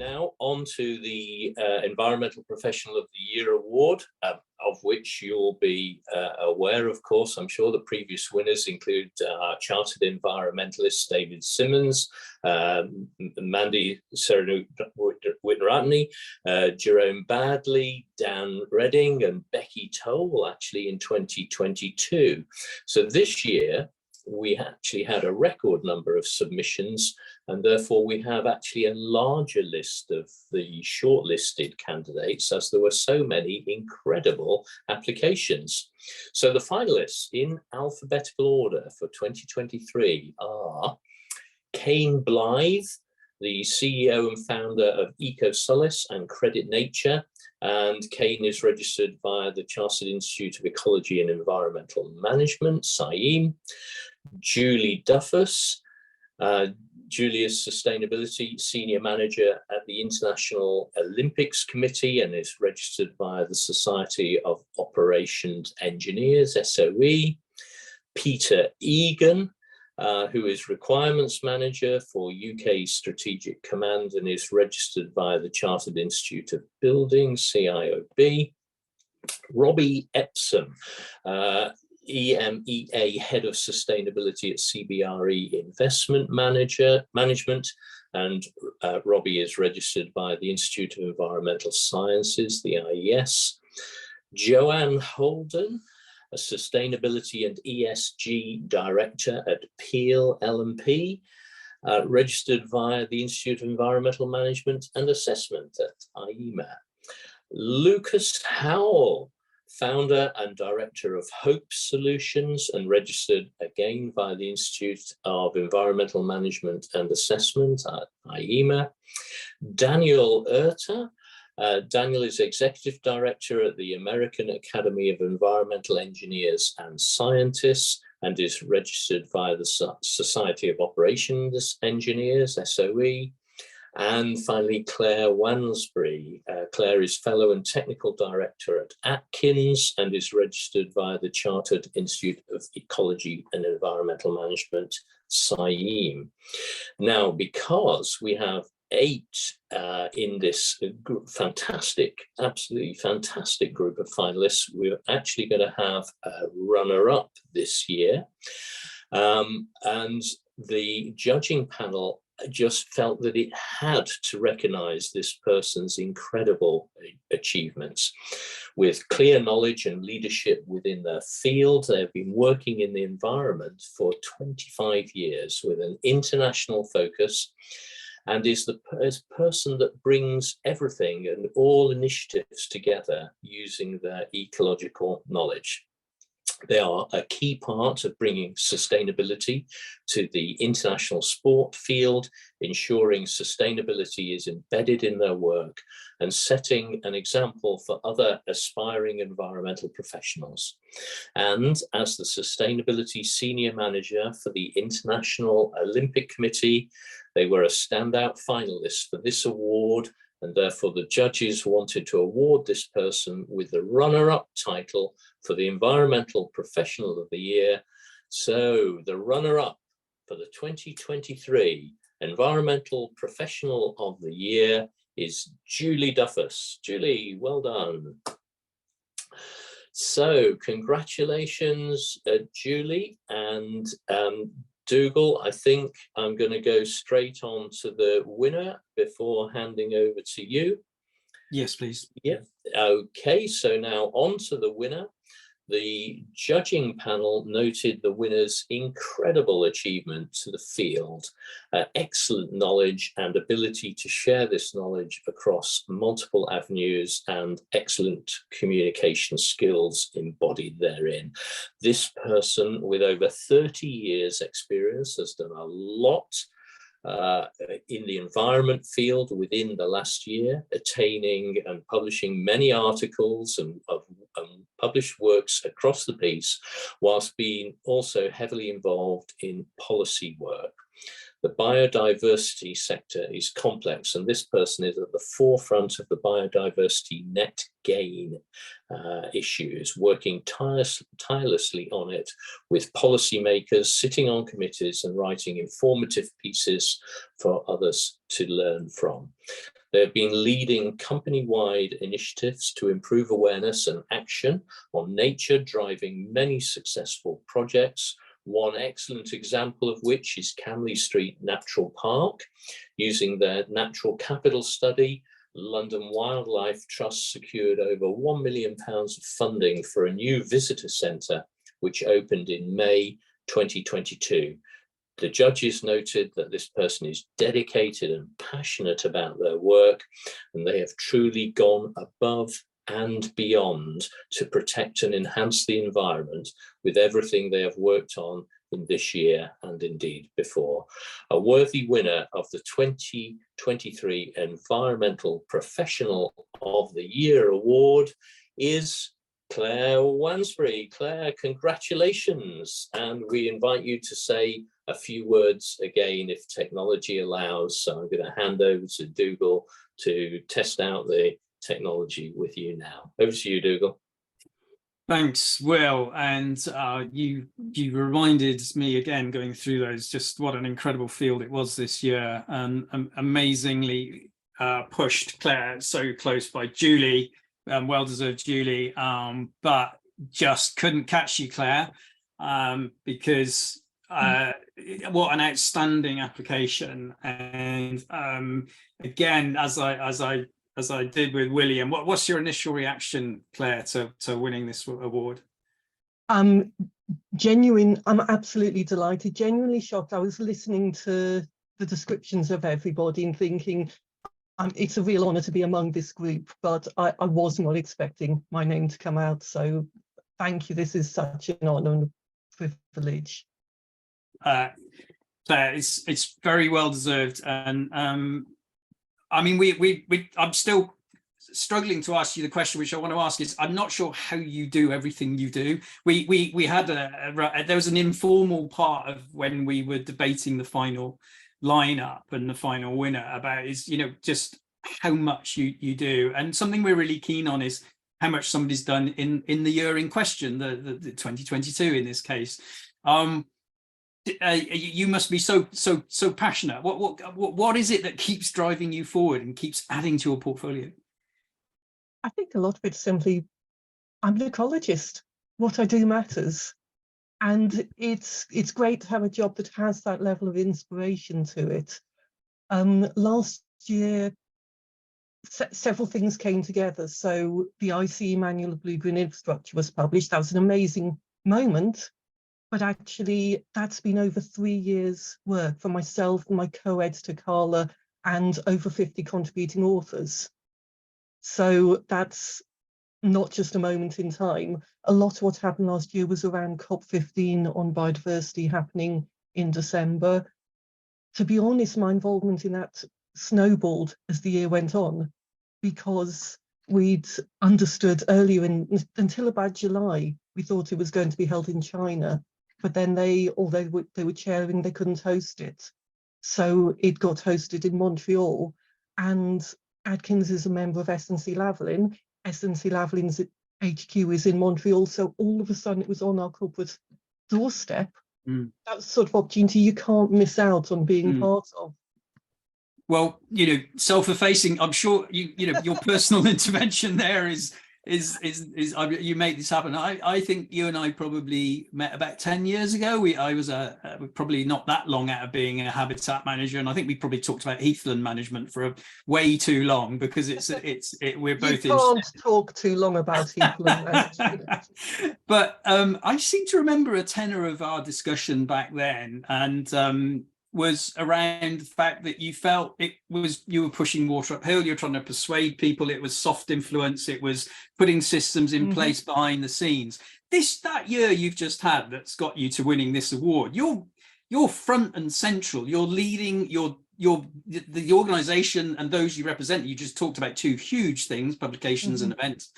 now on to the Environmental Professional of the Year Award, of which you'll be aware, of course. I'm sure the previous winners include Chartered Environmentalist David Simmons, Mandy Serenu-Witteratney, Jerome Badley, Dan Redding, and Becky Toll, actually in 2022. So this year, we actually had a record number of submissions, and therefore we have actually a larger list of the shortlisted candidates, as there were so many incredible applications. So the finalists in alphabetical order for 2023 are Kane Blythe, the CEO and founder of EcoSolace and Credit Nature, and Kane is registered via the Chartered Institute of Ecology and Environmental Management, CEnv. Julie Duffus, Julie is Sustainability Senior Manager at the International Olympics Committee and is registered via the Society of Operations Engineers, SOE. Peter Egan, who is Requirements Manager for UK Strategic Command and is registered via the Chartered Institute of Building, CIOB. Robbie Epsom, EMEA Head of Sustainability at CBRE Investment Management, and Robbie is registered by the Institute of Environmental Sciences, the IES. Joanne Holden, a Sustainability and ESG Director at Peel L&P, registered via the Institute of Environmental Management and Assessment at IEMA. Lucas Howell, founder and director of Hope Solutions and registered again via the Institute of Environmental Management and Assessment at IEMA. Daniel Erter. Daniel is executive director at the American Academy of Environmental Engineers and Scientists and is registered via the Society of Operations Engineers, SOE. And finally, Claire Wansbury. Claire is Fellow and Technical Director at Atkins and is registered via the Chartered Institute of Ecology and Environmental Management, CEnv. Now, because we have 8 in this fantastic, absolutely fantastic group of finalists, we're actually going to have a runner-up this year. And the judging panel just felt that it had to recognize this person's incredible achievements. With clear knowledge and leadership within their field, they've been working in the environment for 25 years with an international focus and is the person that brings everything and all initiatives together using their ecological knowledge. They are a key part of bringing sustainability to the international sport field, ensuring sustainability is embedded in their work and setting an example for other aspiring environmental professionals. And as the Sustainability Senior Manager for the International Olympic Committee, they were a standout finalist for this award, and therefore the judges wanted to award this person with the runner-up title for the Environmental Professional of the Year. So the runner-up for the 2023 Environmental Professional of the Year is Julie Duffus. Julie, well done. So congratulations, Julie, and Dougal, I think I'm going to go straight on to the winner before handing over to you. Yes, please. Yeah. Okay, so now on to the winner. The judging panel noted the winner's incredible achievement to the field, excellent knowledge and ability to share this knowledge across multiple avenues and excellent communication skills embodied therein. This person with over 30 years experience has done a lot in the environment field within the last year, attaining and publishing many articles and published works across the piece, whilst being also heavily involved in policy work. The biodiversity sector is complex, and this person is at the forefront of the biodiversity net gain issues, working tirelessly on it with policymakers, sitting on committees and writing informative pieces for others to learn from. They have been leading company-wide initiatives to improve awareness and action on nature, driving many successful projects. One excellent example of which is Camley Street Natural Park. Using their natural capital study, London Wildlife Trust secured over £1 million of funding for a new visitor centre, which opened in May 2022. The judges noted that this person is dedicated and passionate about their work, and they have truly gone above and beyond to protect and enhance the environment with everything they have worked on in this year and indeed before. A worthy winner of the 2023 Environmental Professional of the Year award is Claire Wansbury. Claire, congratulations. And we invite you to say a few words again if technology allows. So I'm going to hand over to Dougal to test out the technology with you now. Over to you, Dougal. Thanks, Will. And you reminded me again, going through those, just what an incredible field it was this year, and amazingly pushed, Claire, so close by Julie, well-deserved Julie, but just couldn't catch you, Claire, because what an outstanding application. And again, as I did with William, what's your initial reaction, Claire, to winning this award? Genuine. I'm absolutely delighted, genuinely shocked. I was listening to the descriptions of everybody and thinking, it's a real honour to be among this group, but I was not expecting my name to come out. So thank you. This is such an honour and a privilege. Claire, it's very well deserved, and I mean, I'm still struggling to ask you the question, which I want to ask is, I'm not sure how you do everything you do. We had there was an informal part of when we were debating the final lineup and the final winner about is, you know, just how much you do, and something we're really keen on is how much somebody's done in the year in question, the 2022 in this case. You must be so passionate. What is it that keeps driving you forward and keeps adding to your portfolio? I think a lot of it's simply, I'm an ecologist. What I do matters, and it's great to have a job that has that level of inspiration to it. Last year, several things came together. So the ICE Manual of Blue-Green Infrastructure was published. That was an amazing moment. But actually, that's been over 3 years' work for myself and my co-editor, Carla, and over 50 contributing authors. So that's not just a moment in time. A lot of what happened last year was around COP15 on biodiversity happening in December. To be honest, my involvement in that snowballed as the year went on, because we'd understood earlier, until about July, we thought it was going to be held in China. But then although they were chairing, they couldn't host it. So it got hosted in Montreal, and Atkins is a member of SNC-Lavalin. SNC-Lavalin's HQ is in Montreal. So all of a sudden it was on our corporate doorstep. That was sort of opportunity you can't miss out on being part of. Well, you know, self-effacing, I'm sure you know your personal intervention there is you made this happen. I think you and I probably met about 10 years ago. I was probably not that long out of being a habitat manager, and I think we probably talked about heathland management for way too long, because we're both. You can't talk too long about heathland management. But I seem to remember a tenor of our discussion back then, and was around the fact that you felt you were pushing water uphill, you're trying to persuade people, it was soft influence, it was putting systems in place behind the scenes. That year you've just had that's got you to winning this award, you're front and central, you're leading the organization and those you represent. You just talked about two huge things, publications and events.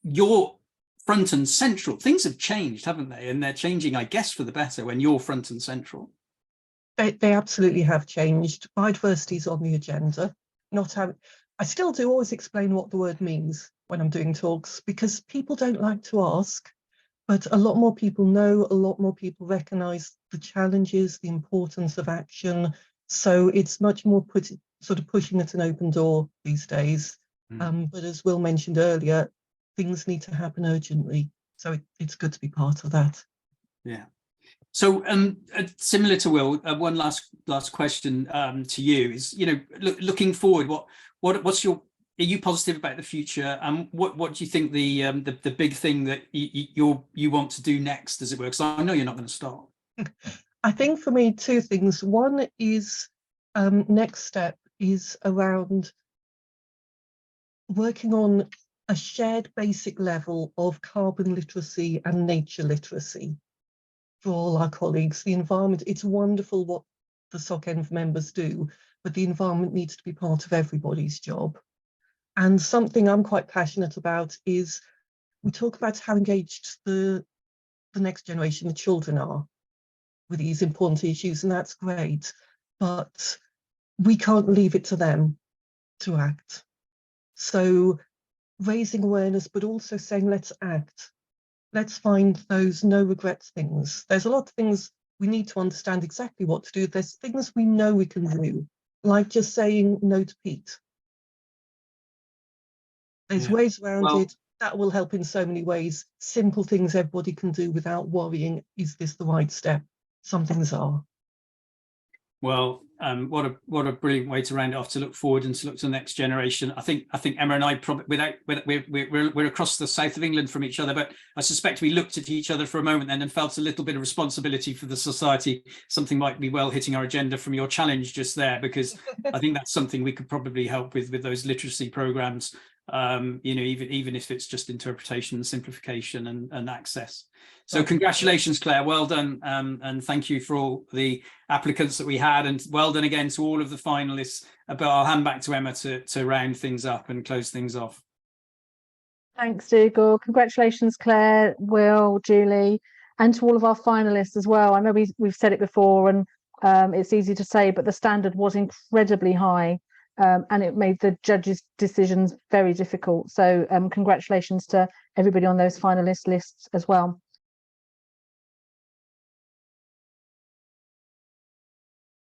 You're front and central. Things have changed, haven't they? And they're changing, I guess, for the better when you're front and central. They absolutely have changed. Biodiversity is on the agenda. I still do always explain what the word means when I'm doing talks, because people don't like to ask, but a lot more people know, a lot more people recognise the challenges, the importance of action. So it's much more put sort of pushing at an open door these days. But as Will mentioned earlier, things need to happen urgently. So it's good to be part of that. Yeah. So similar to Will, one last question to you is, you know, looking forward, what's your, are you positive about the future? And what do you think the big thing that you want to do next, as it were? Because I know you're not going to stop. I think for me, two things. One is next step is around working on a shared basic level of carbon literacy and nature literacy for all our colleagues. The environment, it's wonderful what the SocEnv members do, but the environment needs to be part of everybody's job. And something I'm quite passionate about is we talk about how engaged the next generation, the children, are with these important issues, and that's great, but we can't leave it to them to act. So raising awareness, but also saying, let's act. Let's find those no regrets things. There's a lot of things we need to understand exactly what to do. There's things we know we can do, like just saying no to peat. There's ways around it that will help in so many ways. Simple things everybody can do without worrying, is this the right step? Some things are. Well, what a brilliant way to round it off, to look forward and to look to the next generation. I think Emma and I probably, we're across the south of England from each other, but I suspect we looked at each other for a moment then and felt a little bit of responsibility for the society. Something might be well hitting our agenda from your challenge just there, because I think that's something we could probably help with those literacy programs. You know, even if it's just interpretation and simplification and access. So congratulations, Claire, well done, and thank you for all the applicants that we had, and well done again to all of the finalists. But I'll hand back to Emma to round things up and close things off. Thanks, Dougal. Congratulations, Claire, Will, Julie, and to all of our finalists as well. I know we've said it before, and it's easy to say, but the standard was incredibly high. And it made the judges' decisions very difficult. So congratulations to everybody on those finalist lists as well.